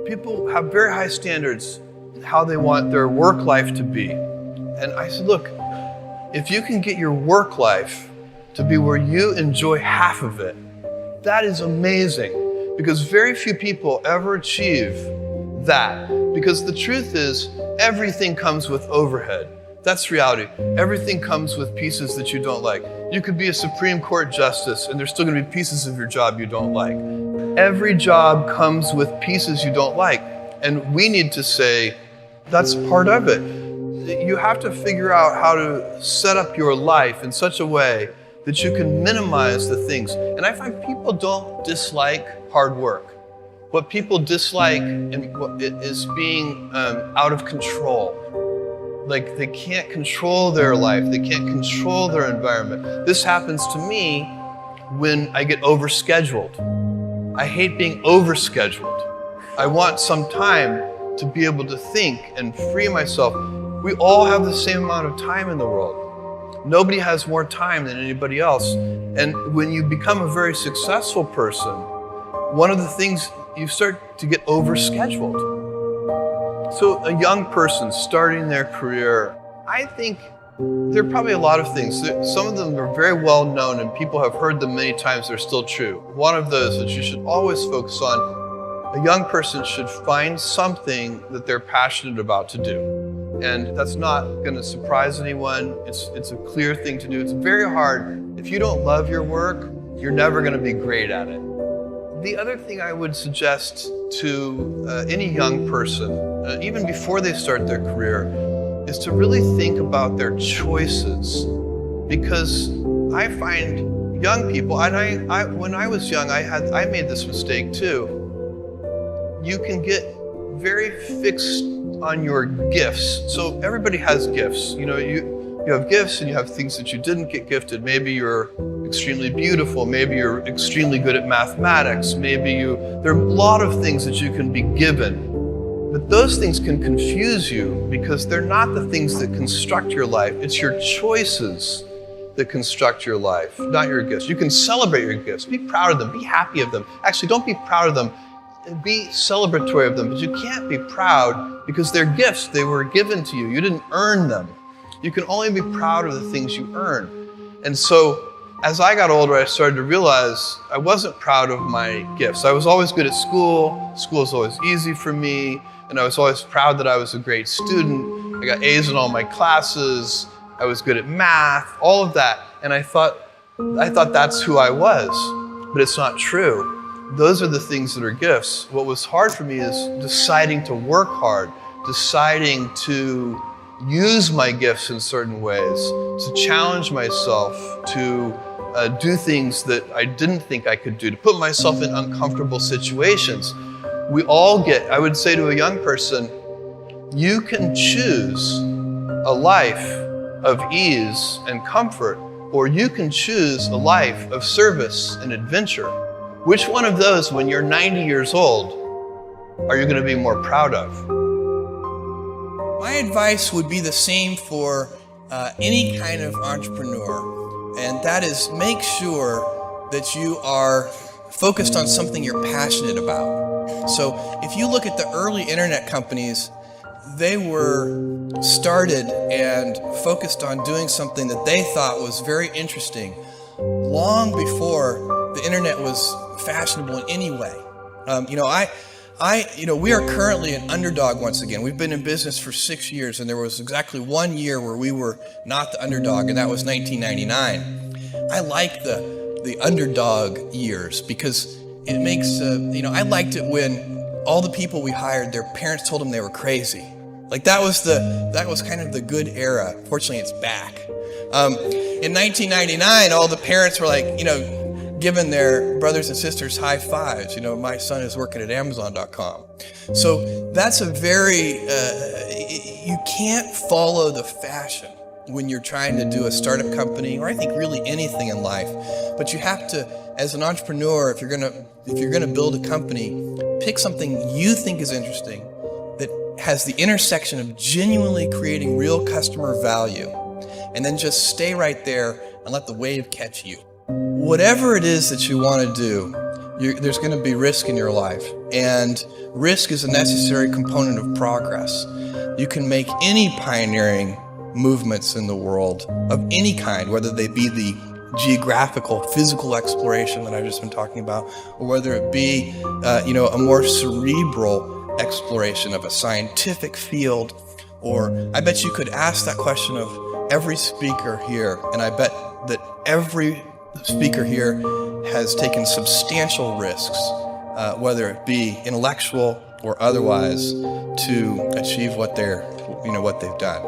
People have very high standards how they want their work life to be. And I said, look, if you can get your work life to be where you enjoy half of it, that is amazing, because very few people ever achieve that. Because the truth is, everything comes with overhead. That's reality. Everything comes with pieces that you don't like. You could be a Supreme Court justice and there's still gonna be pieces of your job you don't like. Every job comes with pieces you don't like. And we need to say, that's part of it. You have to figure out how to set up your life in such a way that you can minimize the things. And I find people don't dislike hard work. What people dislike is being out of control. Like they can't control their life, they can't control their environment. This happens to me when I get overscheduled. I hate being overscheduled. I want some time to be able to think and free myself. We all have the same amount of time in the world. Nobody has more time than anybody else. And when you become a very successful person, one of the things, you start to get overscheduled. So a young person starting their career, I think there are probably a lot of things. Some of them are very well known and people have heard them many times, they're still true. One of those that you should always focus on, a young person should find something that they're passionate about to do. And that's not gonna surprise anyone. It's a clear thing to do. It's very hard. If you don't love your work, you're never gonna be great at it. The other thing I would suggest to any young person, even before they start their career, is to really think about their choices. Because I find young people, and when I was young, I made this mistake too. You can get very fixed on your gifts. So everybody has gifts. You know, you have gifts and you have things that you didn't get gifted. Maybe you're extremely beautiful. Maybe you're extremely good at mathematics. There are a lot of things that you can be given. But those things can confuse you because they're not the things that construct your life. It's your choices that construct your life, not your gifts. You can celebrate your gifts. Be proud of them. Be happy of them. Actually, don't be proud of them. Be celebratory of them. But you can't be proud because they're gifts. They were given to you. You didn't earn them. You can only be proud of the things you earn. And so as I got older, I started to realize I wasn't proud of my gifts. I was always good at school. School was always easy for me. And I was always proud that I was a great student. I got A's in all my classes. I was good at math, all of that. And I thought that's who I was, but it's not true. Those are the things that are gifts. What was hard for me is deciding to work hard, deciding to use my gifts in certain ways, to challenge myself, to do things that I didn't think I could do, to put myself in uncomfortable situations. We all I would say to a young person, you can choose a life of ease and comfort, or you can choose a life of service and adventure. Which one of those, when you're 90 years old, are you going to be more proud of? My advice would be the same for any kind of entrepreneur, and that is make sure that you are focused on something you're passionate about. So if you look at the early internet companies, they were started and focused on doing something that they thought was very interesting long before the internet was fashionable in any way. We are currently an underdog once again. We've been in business for 6 years, and there was exactly 1 year where we were not the underdog, and that was 1999. I like the underdog years because it makes, I liked it when all the people we hired, their parents told them they were crazy. Like that was kind of the good era. Fortunately, it's back. In 1999, all the parents were like, giving their brothers and sisters high fives. My son is working at Amazon.com. So that's a very, you can't follow the fashion when you're trying to do a startup company, or I think really anything in life. But you have to, as an entrepreneur, if you're gonna build a company, pick something you think is interesting that has the intersection of genuinely creating real customer value, and then just stay right there and let the wave catch you. Whatever it is that you want to do, there's going to be risk in your life, and risk is a necessary component of progress. You can make any pioneering movements in the world of any kind, whether they be the geographical, physical exploration that I've just been talking about, or whether it be, a more cerebral exploration of a scientific field. Or I bet you could ask that question of every speaker here, and I bet that every speaker here has taken substantial risks, whether it be intellectual or otherwise, to achieve what they've done.